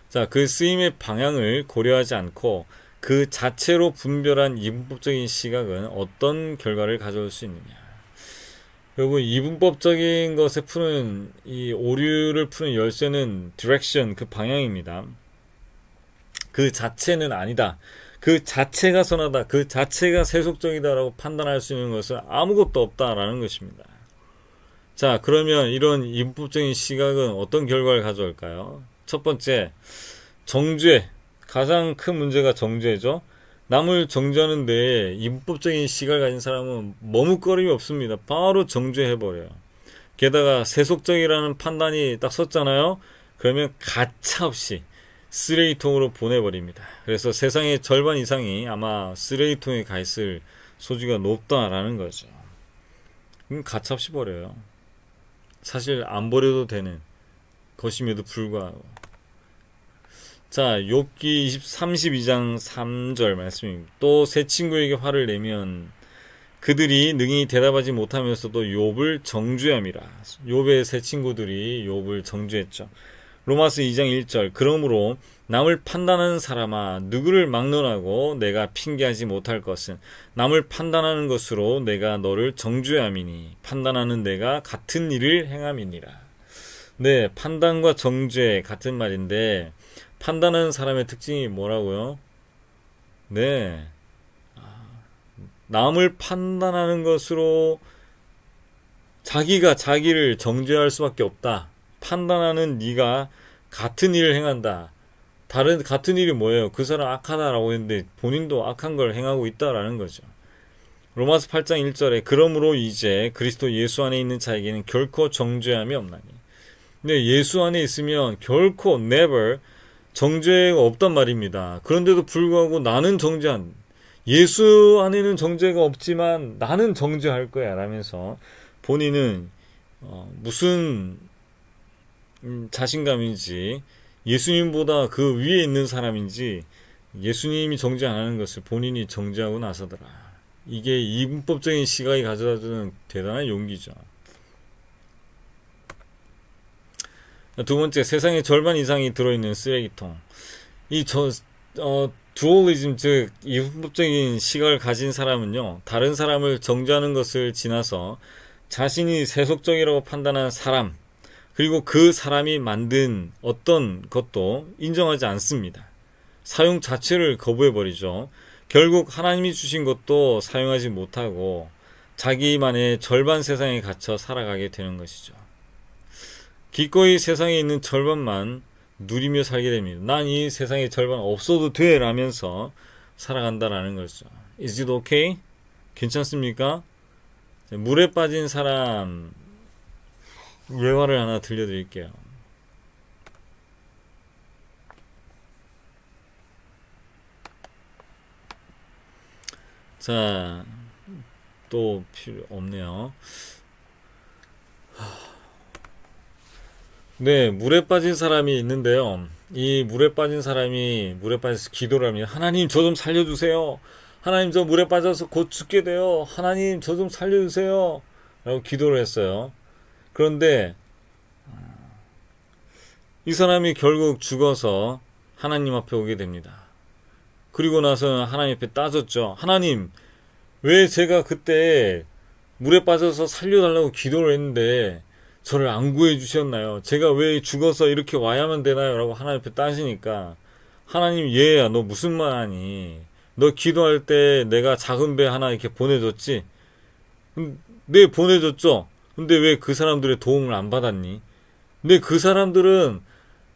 자, 그 쓰임의 방향을 고려하지 않고 그 자체로 분별한 이분법적인 시각은 어떤 결과를 가져올 수 있느냐. 여러분, 이분법적인 것에 푸는 이 오류를 푸는 열쇠는 디렉션, 그 방향입니다. 그 자체는 아니다. 그 자체가 선하다. 그 자체가 세속적이다라고 판단할 수 있는 것은 아무것도 없다라는 것입니다. 자, 그러면 이런 이분법적인 시각은 어떤 결과를 가져올까요? 첫 번째, 정죄. 가장 큰 문제가 정죄죠. 남을 정죄하는데 이분법적인 시각을 가진 사람은 머뭇거림이 없습니다. 바로 정죄해버려요. 게다가 세속적이라는 판단이 딱 섰잖아요. 그러면 가차없이 쓰레기통으로 보내버립니다. 그래서 세상의 절반 이상이 아마 쓰레기통에 가 있을 소지가 높다라는 거죠. 가차없이 버려요. 사실 안 버려도 되는 것임에도 불구하고. 자, 욥기 32장 3절 말씀입니다. 또 새 친구에게 화를 내면 그들이 능히 대답하지 못하면서도 욥을 정죄함이라. 욥의 새 친구들이 욥을 정죄했죠. 로마서 2장 1절 그러므로 남을 판단하는 사람아 누구를 막론하고 내가 핑계하지 못할 것은 남을 판단하는 것으로 내가 너를 정죄함이니 판단하는 내가 같은 일을 행함이니라. 네, 판단과 정죄 같은 말인데 판단하는 사람의 특징이 뭐라고요? 네, 남을 판단하는 것으로 자기가 자기를 정죄할 수밖에 없다. 판단하는 네가 같은 일을 행한다. 같은 일이 뭐예요? 그 사람 악하다라고 했는데 본인도 악한 걸 행하고 있다라는 거죠. 로마서 8장 1절에 그러므로 이제 그리스도 예수 안에 있는 자에게는 결코 정죄함이 없나니. 근데 예수 안에 있으면 결코 never 정죄가 없단 말입니다. 그런데도 불구하고 나는 정죄한, 예수 안에는 정죄가 없지만 나는 정죄할 거야 라면서 본인은 무슨 자신감인지 예수님보다 그 위에 있는 사람인지 예수님이 정죄 안 하는 것을 본인이 정죄하고 나서더라. 이게 이분법적인 시각이 가져다주는 대단한 용기죠. 두 번째, 세상의 절반 이상이 들어있는 쓰레기통. 이 두얼리즘, 즉 이분법적인 시각을 가진 사람은요, 다른 사람을 정죄하는 것을 지나서 자신이 세속적이라고 판단한 사람, 그리고 그 사람이 만든 어떤 것도 인정하지 않습니다. 사용 자체를 거부해버리죠. 결국 하나님이 주신 것도 사용하지 못하고 자기만의 절반 세상에 갇혀 살아가게 되는 것이죠. 기꺼이 세상에 있는 절반만 누리며 살게 됩니다. 난 이 세상의 절반 없어도 돼 라면서 살아간다라는 거죠. Is it okay? 괜찮습니까? 물에 빠진 사람 예화를 하나 들려드릴게요. 자, 또 필요 없네요. 네, 물에 빠진 사람이 있는데요. 이 물에 빠진 사람이 물에 빠져서 기도를 합니다. 하나님, 저 좀 살려주세요. 하나님, 저 물에 빠져서 곧 죽게 돼요. 하나님, 저 좀 살려주세요. 라고 기도를 했어요. 그런데 이 사람이 결국 죽어서 하나님 앞에 오게 됩니다. 그리고 나서 하나님 앞에 따졌죠. 하나님, 왜 제가 그때 물에 빠져서 살려달라고 기도를 했는데 저를 안 구해주셨나요? 제가 왜 죽어서 이렇게 와야만 되나요? 라고 하나님 앞에 따지니까 하나님, 얘야, 너 무슨 말 하니? 너 기도할 때 내가 작은 배 하나 이렇게 보내줬지? 네, 보내줬죠? 근데 왜 그 사람들의 도움을 안 받았니? 근데 그 사람들은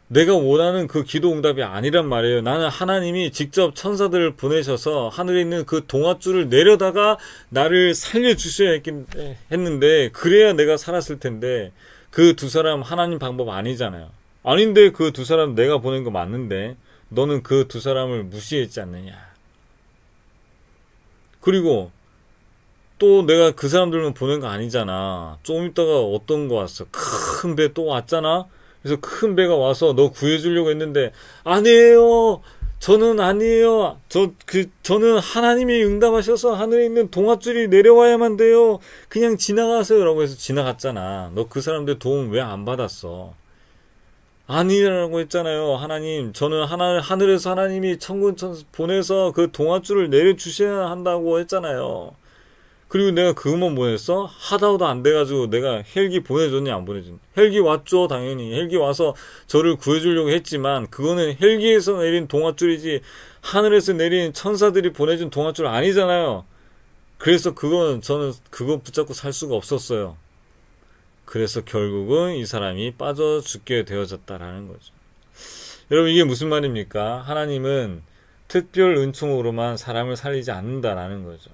내가 원하는 그 기도 응답이 아니란 말이에요. 나는 하나님이 직접 천사들을 보내셔서 하늘에 있는 그 동아줄을 내려다가 나를 살려주셔야 했는데 그래야 내가 살았을 텐데 그 두 사람 하나님 방법 아니잖아요. 아닌데 그 두 사람 내가 보낸 거 맞는데 너는 그 두 사람을 무시했지 않느냐. 그리고 또 내가 그 사람들만 보낸 거 아니잖아. 좀 있다가 어떤 거 왔어. 큰 배 또 왔잖아. 그래서 큰 배가 와서 너 구해주려고 했는데 아니에요. 저는 아니에요. 저는 하나님이 응답하셔서 하늘에 있는 동아줄이 내려와야만 돼요. 그냥 지나가세요. 라고 해서 지나갔잖아. 너 그 사람들 도움 왜 안 받았어? 아니라고 했잖아요. 하나님, 저는 하늘에서 하나님이 천군 보내서 그 동아줄을 내려주셔야 한다고 했잖아요. 그리고 내가 그것만 보냈어? 하다도 안 돼가지고 내가 헬기 보내줬냐 안 보내줬냐? 헬기 왔죠, 당연히. 헬기 와서 저를 구해주려고 했지만 그거는 헬기에서 내린 동아줄이지 하늘에서 내린 천사들이 보내준 동아줄 아니잖아요. 그래서 저는 그거 붙잡고 살 수가 없었어요. 그래서 결국은 이 사람이 빠져 죽게 되어졌다라는 거죠. 여러분, 이게 무슨 말입니까? 하나님은 특별 은총으로만 사람을 살리지 않는다라는 거죠.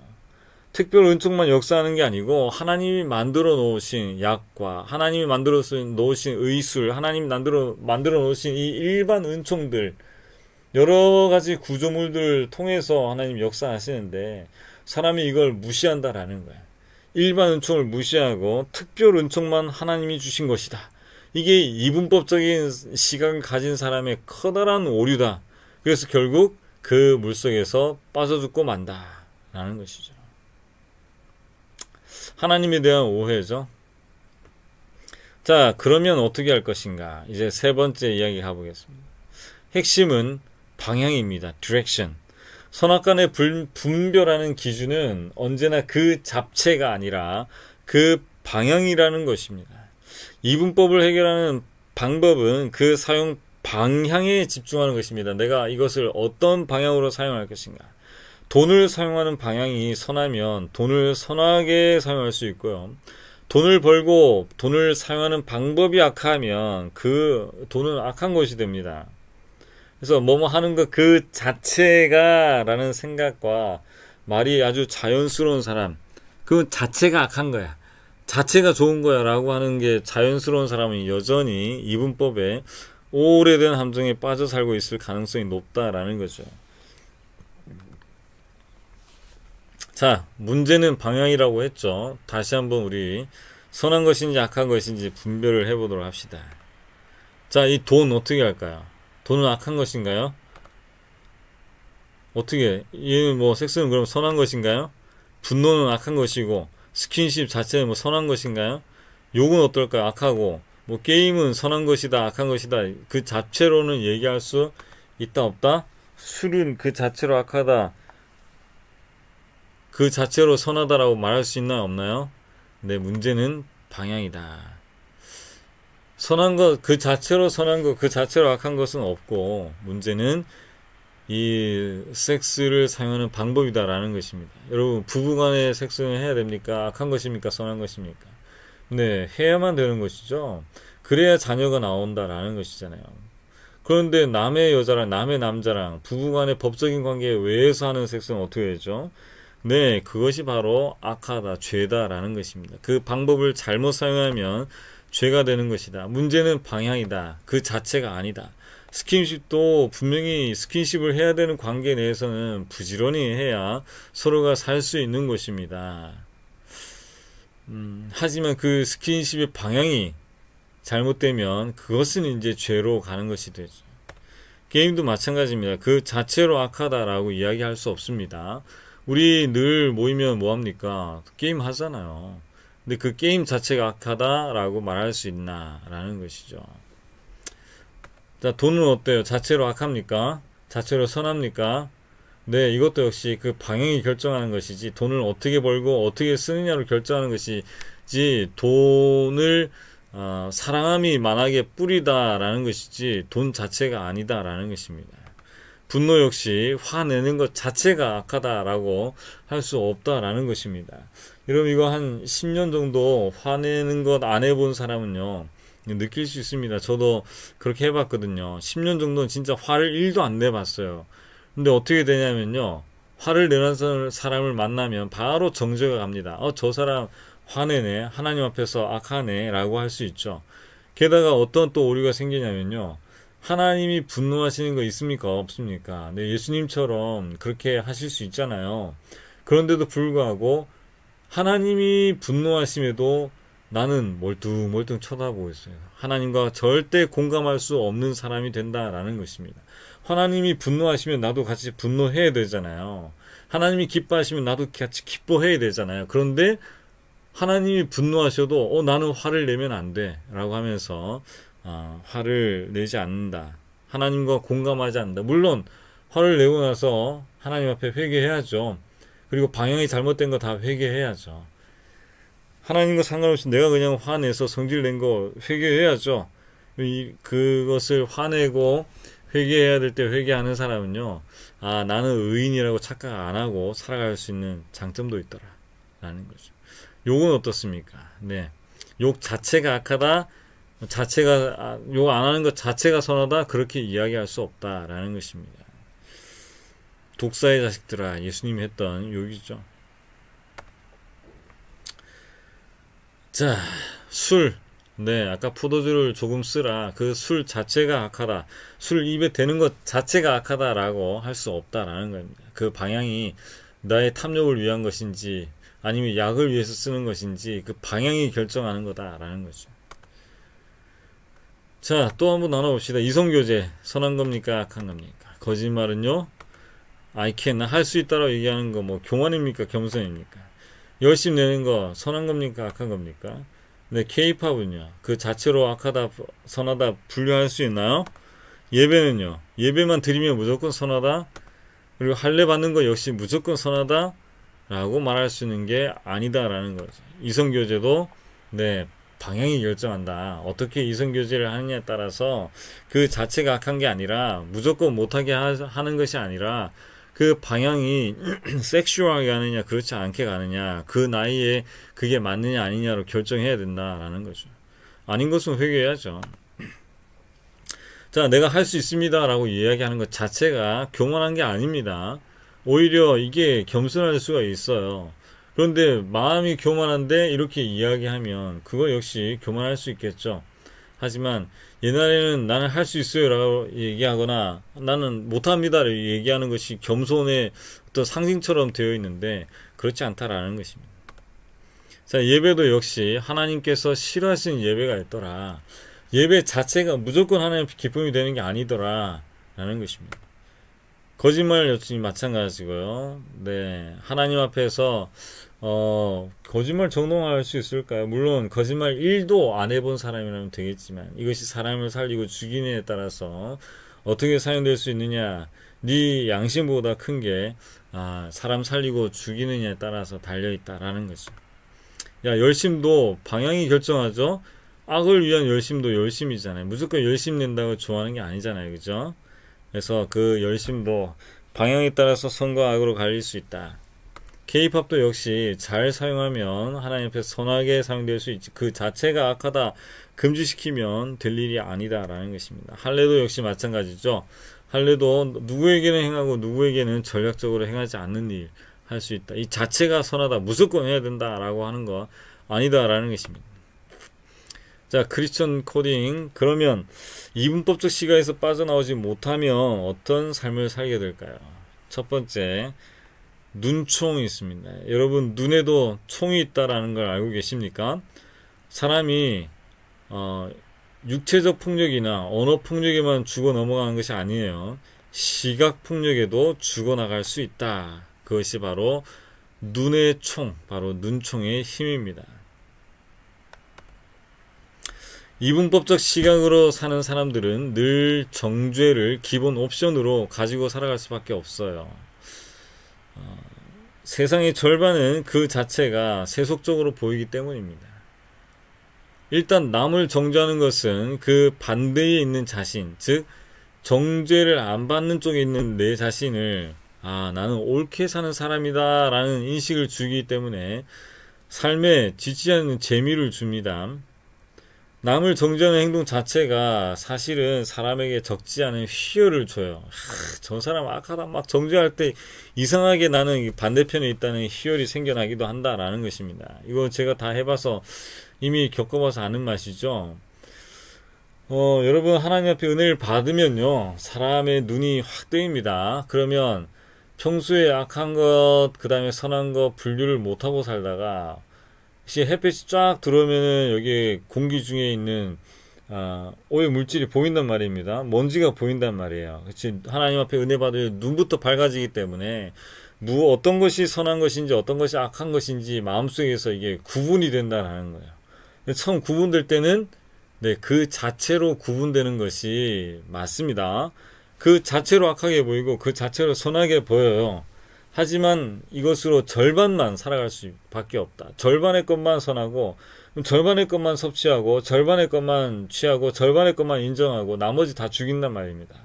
특별 은총만 역사하는 게 아니고 하나님이 만들어 놓으신 약과 하나님이 만들어 놓으신 의술, 하나님이 만들어 놓으신 이 일반 은총들, 여러 가지 구조물들 통해서 하나님 역사하시는데 사람이 이걸 무시한다라는 거예요. 일반 은총을 무시하고 특별 은총만 하나님이 주신 것이다. 이게 이분법적인 시각을 가진 사람의 커다란 오류다. 그래서 결국 그 물속에서 빠져 죽고 만다라는 것이죠. 하나님에 대한 오해죠. 자, 그러면 어떻게 할 것인가? 이제 세 번째 이야기 가보겠습니다. 핵심은 방향입니다. 디렉션. 선악간의 분별하는 기준은 언제나 그 잡채가 아니라 그 방향이라는 것입니다. 이분법을 해결하는 방법은 그 사용 방향에 집중하는 것입니다. 내가 이것을 어떤 방향으로 사용할 것인가. 돈을 사용하는 방향이 선하면 돈을 선하게 사용할 수 있고요. 돈을 벌고 돈을 사용하는 방법이 악하면 그 돈은 악한 것이 됩니다. 그래서 뭐뭐 하는 것 그 자체가 라는 생각과 말이 아주 자연스러운 사람, 그 자체가 악한 거야. 자체가 좋은 거야 라고 하는 게 자연스러운 사람은 여전히 이분법에 오래된 함정에 빠져 살고 있을 가능성이 높다라는 거죠. 자, 문제는 방향이라고 했죠. 다시 한번 우리 선한 것인지 악한 것인지 분별을 해보도록 합시다. 자, 이 돈 어떻게 할까요? 돈은 악한 것인가요? 어떻게? 얘는 뭐 섹스는 그럼 선한 것인가요? 분노는 악한 것이고 스킨십 자체는 뭐 선한 것인가요? 욕은 어떨까요? 악하고 뭐 게임은 선한 것이다 악한 것이다 그 자체로는 얘기할 수 있다 없다? 술은 그 자체로 악하다 그 자체로 선하다라고 말할 수 있나요 없나요? 네, 문제는 방향이다. 선한 것 그 자체로 선한 것 그 자체로 악한 것은 없고 문제는 이 섹스를 사용하는 방법이다라는 것입니다. 여러분, 부부간의 섹스는 해야 됩니까? 악한 것입니까? 선한 것입니까? 네, 해야만 되는 것이죠. 그래야 자녀가 나온다라는 것이잖아요. 그런데 남의 여자랑 남의 남자랑 부부간의 법적인 관계 외에서 하는 섹스는 어떻게 되죠? 네, 그것이 바로 악하다, 죄다라는 것입니다. 그 방법을 잘못 사용하면 죄가 되는 것이다. 문제는 방향이다. 그 자체가 아니다. 스킨십도 분명히 스킨십을 해야 되는 관계 내에서는 부지런히 해야 서로가 살 수 있는 것입니다. 하지만 그 스킨십의 방향이 잘못되면 그것은 이제 죄로 가는 것이 되죠. 게임도 마찬가지입니다. 그 자체로 악하다라고 이야기할 수 없습니다. 우리 늘 모이면 뭐합니까? 게임 하잖아요. 근데 그 게임 자체가 악하다라고 말할 수 있나? 라는 것이죠. 자, 돈은 어때요? 자체로 악합니까? 자체로 선합니까? 네, 이것도 역시 그 방향이 결정하는 것이지, 돈을 어떻게 벌고 어떻게 쓰느냐로 결정하는 것이지, 돈을 사랑함이 만하게 뿌리다라는 것이지, 돈 자체가 아니다라는 것입니다. 분노 역시 화내는 것 자체가 악하다라고 할 수 없다라는 것입니다. 여러분, 이거 한 10년 정도 화내는 것 안 해본 사람은요, 느낄 수 있습니다. 저도 그렇게 해봤거든요. 10년 정도는 진짜 화를 1도 안 내봤어요. 근데 어떻게 되냐면요, 화를 내는 사람을 만나면 바로 정죄가 갑니다. 저 사람 화내네, 하나님 앞에서 악하네 라고 할 수 있죠. 게다가 어떤 또 오류가 생기냐면요, 하나님이 분노하시는 거 있습니까? 없습니까? 네, 예수님처럼 그렇게 하실 수 있잖아요. 그런데도 불구하고 하나님이 분노하심에도 나는 멀뚱멀뚱 쳐다보고 있어요. 하나님과 절대 공감할 수 없는 사람이 된다라는 것입니다. 하나님이 분노하시면 나도 같이 분노해야 되잖아요. 하나님이 기뻐하시면 나도 같이 기뻐해야 되잖아요. 그런데 하나님이 분노하셔도 나는 화를 내면 안 돼 라고 하면서 화를 내지 않는다. 하나님과 공감하지 않는다. 물론 화를 내고 나서 하나님 앞에 회개해야죠. 그리고 방향이 잘못된 거 다 회개해야죠. 하나님과 상관없이 내가 그냥 화내서 성질 낸 거 회개해야죠. 그것을 화내고 회개해야 될 때 회개하는 사람은요, 나는 의인이라고 착각 안 하고 살아갈 수 있는 장점도 있더라 라는 거죠. 욕은 어떻습니까? 네, 욕 자체가 악하다, 욕 안 하는 것 자체가 선하다, 그렇게 이야기할 수 없다라는 것입니다. 독사의 자식들아, 예수님이 했던 욕이죠. 자, 술. 네, 아까 포도주를 조금 쓰라. 그 술 자체가 악하다. 술 입에 대는 것 자체가 악하다라고 할 수 없다라는 겁니다. 그 방향이 나의 탐욕을 위한 것인지 아니면 약을 위해서 쓰는 것인지 그 방향이 결정하는 거다라는 거죠. 자, 또 한번 나눠봅시다. 이성교제, 선한 겁니까? 악한 겁니까? 거짓말은요, I can, 할 수 있다라고 얘기하는 거, 뭐, 교만입니까? 겸손입니까? 열심 내는 거, 선한 겁니까? 악한 겁니까? 네, K-팝은요, 그 자체로 악하다, 선하다 분류할 수 있나요? 예배는요, 예배만 드리면 무조건 선하다? 그리고 할례 받는 거 역시 무조건 선하다? 라고 말할 수 있는 게 아니다라는 거죠. 이성교제도, 네, 방향이 결정한다. 어떻게 이성교제를 하느냐에 따라서 그 자체가 악한 게 아니라 무조건 못하게 하는 것이 아니라 그 방향이 섹슈얼하게 가느냐 그렇지 않게 가느냐 그 나이에 그게 맞느냐 아니냐로 결정해야 된다라는 거죠. 아닌 것은 회개해야죠. 자, 내가 할 수 있습니다 라고 이야기하는 것 자체가 교만한 게 아닙니다. 오히려 이게 겸손할 수가 있어요. 그런데 마음이 교만한데 이렇게 이야기하면 그거 역시 교만할 수 있겠죠. 하지만 옛날에는 나는 할 수 있어요 라고 얘기하거나 나는 못합니다 라고 얘기하는 것이 겸손의 어떤 상징처럼 되어 있는데 그렇지 않다라는 것입니다. 자, 예배도 역시 하나님께서 싫어하시는 예배가 있더라. 예배 자체가 무조건 하나님 기쁨이 되는 게 아니더라 라는 것입니다. 거짓말 역시 마찬가지고요. 네, 하나님 앞에서 거짓말 정당화할 수 있을까요? 물론 거짓말 1도 안 해본 사람이라면 되겠지만 이것이 사람을 살리고 죽이느냐에 따라서 어떻게 사용될 수 있느냐, 네 양심보다 큰 게 사람 살리고 죽이느냐에 따라서 달려있다라는 거죠. 야, 열심도 방향이 결정하죠. 악을 위한 열심도 열심이잖아요. 무조건 열심 낸다고 좋아하는 게 아니잖아요. 그죠? 그래서 그 열심도 방향에 따라서 선과 악으로 갈릴 수 있다. K-팝도 역시 잘 사용하면 하나님 앞에서 선하게 사용될 수 있지. 그 자체가 악하다 금지시키면 될 일이 아니다라는 것입니다. 할례도 역시 마찬가지죠. 할례도 누구에게는 행하고 누구에게는 전략적으로 행하지 않는 일 할 수 있다. 이 자체가 선하다 무조건 해야 된다라고 하는 거 아니다라는 것입니다. 자, 크리스천 코딩. 그러면 이분법적 시각에서 빠져나오지 못하면 어떤 삶을 살게 될까요? 첫 번째, 눈총이 있습니다. 여러분, 눈에도 총이 있다라는 걸 알고 계십니까? 사람이 육체적 폭력이나 언어 폭력에만 죽어 넘어가는 것이 아니에요. 시각 폭력에도 죽어 나갈 수 있다. 그것이 바로 눈의 총, 바로 눈총의 힘입니다. 이분법적 시각으로 사는 사람들은 늘 정죄를 기본 옵션으로 가지고 살아갈 수밖에 없어요. 세상의 절반은 그 자체가 세속적으로 보이기 때문입니다. 일단 남을 정죄하는 것은 그 반대에 있는 자신, 즉 정죄를 안 받는 쪽에 있는 내 자신을 나는 옳게 사는 사람이다 라는 인식을 주기 때문에 삶에 지치지 않는 재미를 줍니다. 남을 정죄하는 행동 자체가 사실은 사람에게 적지 않은 희열을 줘요. 저 사람 악하다 막 정죄할 때 이상하게 나는 반대편에 있다는 희열이 생겨나기도 한다라는 것입니다. 이거 제가 다 해봐서 이미 겪어봐서 아는 맛이죠. 여러분, 하나님 앞에 은혜를 받으면요 사람의 눈이 확 뜨입니다. 그러면 평소에 악한 것 그 다음에 선한 것 분류를 못하고 살다가 햇빛이 쫙 들어오면은 여기 공기 중에 있는 오해 물질이 보인단 말입니다. 먼지가 보인단 말이에요. 그치? 하나님 앞에 은혜 받을 눈부터 밝아지기 때문에 어떤 것이 선한 것인지 어떤 것이 악한 것인지 마음속에서 이게 구분이 된다는 거예요. 처음 구분될 때는 네, 그 자체로 구분되는 것이 맞습니다. 그 자체로 악하게 보이고 그 자체로 선하게 보여요. 하지만 이것으로 절반만 살아갈 수밖에 없다. 절반의 것만 선하고 절반의 것만 섭취하고 절반의 것만 취하고 절반의 것만 인정하고 나머지 다 죽인단 말입니다.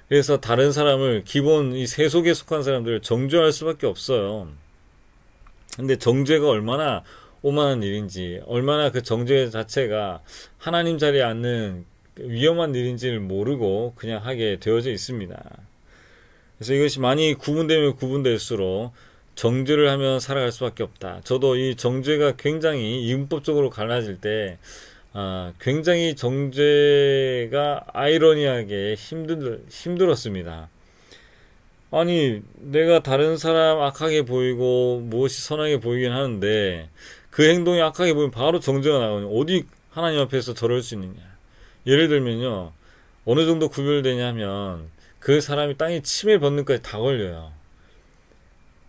그래서 다른 사람을 기본 이 세속에 속한 사람들을 정죄할 수밖에 없어요. 근데 정죄가 얼마나 오만한 일인지, 얼마나 그 정죄 자체가 하나님 자리에 앉는 위험한 일인지를 모르고 그냥 하게 되어져 있습니다. 그래서 이것이 많이 구분되면 구분될수록 정죄를 하면 살아갈 수밖에 없다. 저도 이 정죄가 굉장히 이분법적으로 갈라질 때 굉장히 정죄가 아이러니하게 힘들었습니다. 아니, 내가 다른 사람 악하게 보이고 무엇이 선하게 보이긴 하는데 그 행동이 악하게 보이면 바로 정죄가 나오냐. 어디 하나님 앞에서 저럴 수 있느냐. 예를 들면요, 어느 정도 구별되냐 하면 그 사람이 땅에 침을 벗는까지 다 걸려요.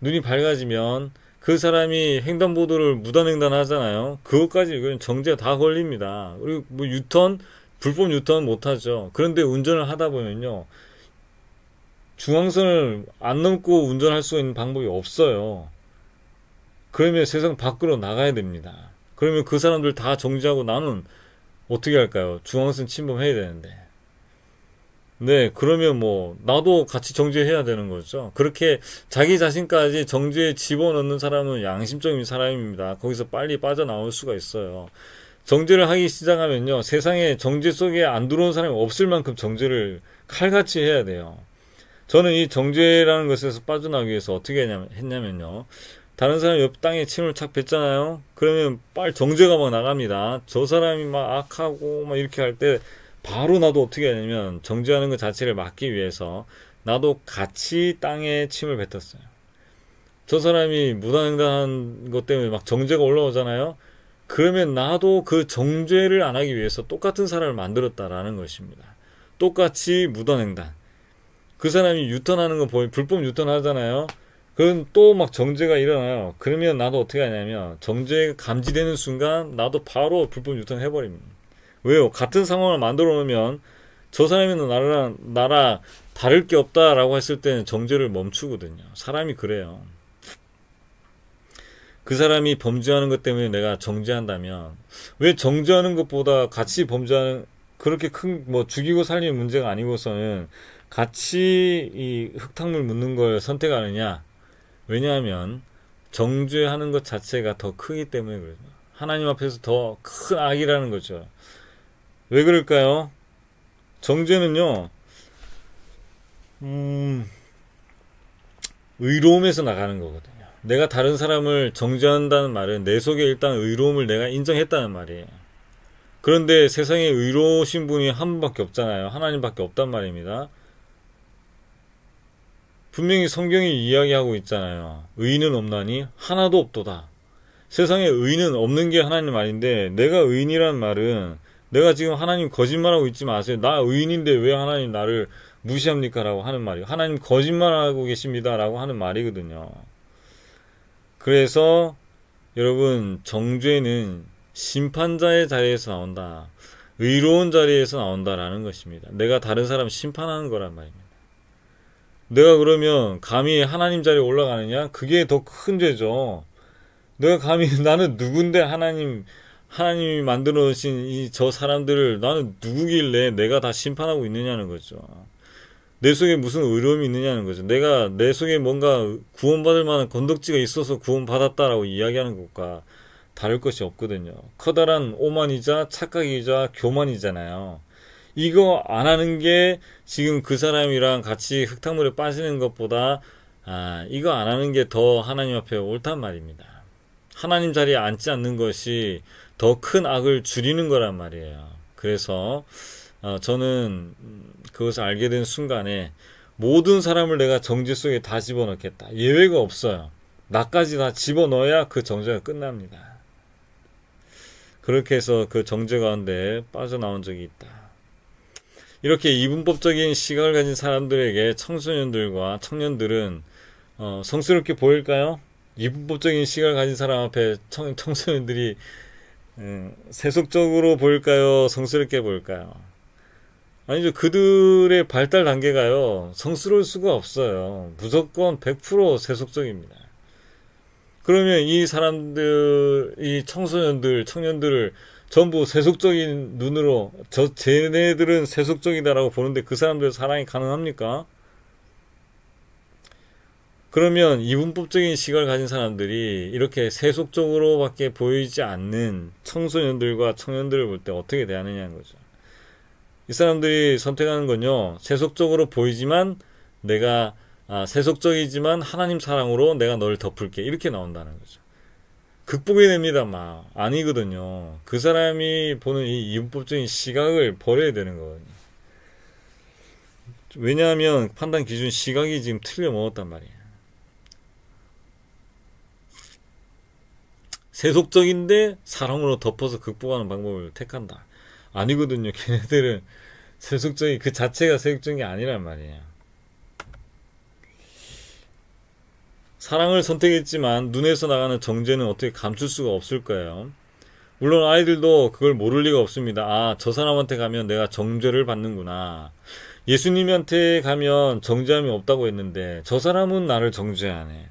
눈이 밝아지면 그 사람이 횡단보도를 무단횡단 하잖아요. 그것까지 이건 정죄가 다 걸립니다. 그리고 뭐 유턴, 불법 유턴 못하죠. 그런데 운전을 하다 보면요, 중앙선을 안 넘고 운전할 수 있는 방법이 없어요. 그러면 세상 밖으로 나가야 됩니다. 그러면 그 사람들 다 정지하고 나는 어떻게 할까요? 중앙선 침범해야 되는데. 네, 그러면 뭐 나도 같이 정죄해야 되는 거죠. 그렇게 자기 자신까지 정죄에 집어넣는 사람은 양심적인 사람입니다. 거기서 빨리 빠져나올 수가 있어요. 정죄를 하기 시작하면요, 세상에 정죄 속에 안 들어온 사람이 없을 만큼 정죄를 칼같이 해야 돼요. 저는 이 정죄라는 것에서 빠져나오기 위해서 어떻게 했냐면요, 다른 사람이 옆 땅에 침을 착 뱉잖아요. 그러면 빨리 정죄가 막 나갑니다. 저 사람이 막 악하고 막 이렇게 할 때 바로 나도 어떻게 하냐면 정죄하는 것 자체를 막기 위해서 나도 같이 땅에 침을 뱉었어요. 저 사람이 무단횡단한 것 때문에 막 정죄가 올라오잖아요. 그러면 나도 그 정죄를 안 하기 위해서 똑같은 사람을 만들었다라는 것입니다. 똑같이 무단횡단. 그 사람이 유턴하는 거 보면 불법 유턴하잖아요. 그럼 또 막 정죄가 일어나요. 그러면 나도 어떻게 하냐면 정죄가 감지되는 순간 나도 바로 불법 유턴 해버립니다. 왜요? 같은 상황을 만들어 놓으면 저 사람이나 나랑 다를 게 없다라고 했을 때는 정죄를 멈추거든요. 사람이 그래요. 그 사람이 범죄하는 것 때문에 내가 정죄한다면, 왜 정죄하는 것보다 같이 범죄하는, 그렇게 큰 뭐 죽이고 살리는 문제가 아니고서는 같이 이 흙탕물 묻는 걸 선택하느냐? 왜냐하면 정죄하는 것 자체가 더 크기 때문에 그래요. 하나님 앞에서 더 큰 악이라는 거죠. 왜 그럴까요? 정죄는요, 의로움에서 나가는 거거든요. 내가 다른 사람을 정죄한다는 말은 내 속에 일단 의로움을 내가 인정했다는 말이에요. 그런데 세상에 의로우신 분이 한 분밖에 없잖아요. 하나님밖에 없단 말입니다. 분명히 성경이 이야기하고 있잖아요. 의인은 없나니 하나도 없도다. 세상에 의인은 없는 게 하나님 말인데, 내가 의인이란 말은 내가 지금 하나님 거짓말하고 있지 마세요. 나 의인인데 왜 하나님 나를 무시합니까? 라고 하는 말이에요. 하나님 거짓말하고 계십니다. 라고 하는 말이거든요. 그래서 여러분, 정죄는 심판자의 자리에서 나온다. 의로운 자리에서 나온다라는 것입니다. 내가 다른 사람 심판하는 거란 말입니다. 내가 그러면 감히 하나님 자리에 올라가느냐? 그게 더 큰 죄죠. 내가 감히 나는 누군데 하나님이 만들어 놓으신 이 저 사람들을 나는 누구길래 내가 다 심판하고 있느냐는 거죠. 내 속에 무슨 의로움이 있느냐는 거죠. 내가 내 속에 뭔가 구원받을 만한 건덕지가 있어서 구원받았다라고 이야기하는 것과 다를 것이 없거든요. 커다란 오만이자 착각이자 교만이잖아요. 이거 안 하는 게 지금 그 사람이랑 같이 흙탕물에 빠지는 것보다 이거 안 하는 게 더 하나님 앞에 옳단 말입니다. 하나님 자리에 앉지 않는 것이 더 큰 악을 줄이는 거란 말이에요. 그래서 저는 그것을 알게 된 순간에 모든 사람을 내가 정죄 속에 다 집어넣겠다. 예외가 없어요. 나까지 다 집어넣어야 그 정죄가 끝납니다. 그렇게 해서 그 정죄 가운데 빠져나온 적이 있다. 이렇게 이분법적인 시각을 가진 사람들에게 청소년들과 청년들은 성스럽게 보일까요? 이분법적인 시각을 가진 사람 앞에 청소년들이 세속적으로 보일까요? 성스럽게 보일까요? 아니죠. 그들의 발달 단계가요, 성스러울 수가 없어요. 무조건 100% 세속적입니다. 그러면 이 사람들, 이 청소년들, 청년들을 전부 세속적인 눈으로, 쟤네들은 세속적이다라고 보는데 그 사람들 사랑이 가능합니까? 그러면 이분법적인 시각을 가진 사람들이 이렇게 세속적으로밖에 보이지 않는 청소년들과 청년들을 볼 때 어떻게 대하느냐는 거죠. 이 사람들이 선택하는 건요, 세속적으로 보이지만 내가 세속적이지만 하나님 사랑으로 내가 널 덮을게, 이렇게 나온다는 거죠. 극복이 됩니다. 막 아니거든요. 그 사람이 보는 이 이분법적인 시각을 버려야 되는 거거든요. 왜냐하면 판단 기준 시각이 지금 틀려 먹었단 말이에요. 세속적인데 사랑으로 덮어서 극복하는 방법을 택한다. 아니거든요. 걔네들은 세속적인 그 자체가 세속적인 게 아니란 말이에요. 사랑을 선택했지만 눈에서 나가는 정죄는 어떻게 감출 수가 없을 거예요. 물론 아이들도 그걸 모를 리가 없습니다. 아, 저 사람한테 가면 내가 정죄를 받는구나. 예수님한테 가면 정죄함이 없다고 했는데 저 사람은 나를 정죄하네.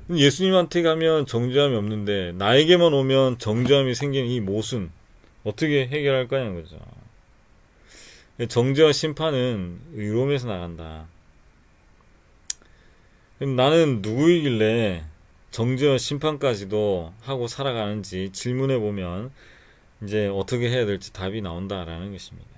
예수님한테 가면 정죄함이 없는데 나에게만 오면 정죄함이 생기는 이 모순, 어떻게 해결할 거냐는 거죠. 정죄와 심판은 의로움에서 나간다. 나는 누구이길래 정죄와 심판까지도 하고 살아가는지 질문해 보면 이제 어떻게 해야 될지 답이 나온다라는 것입니다.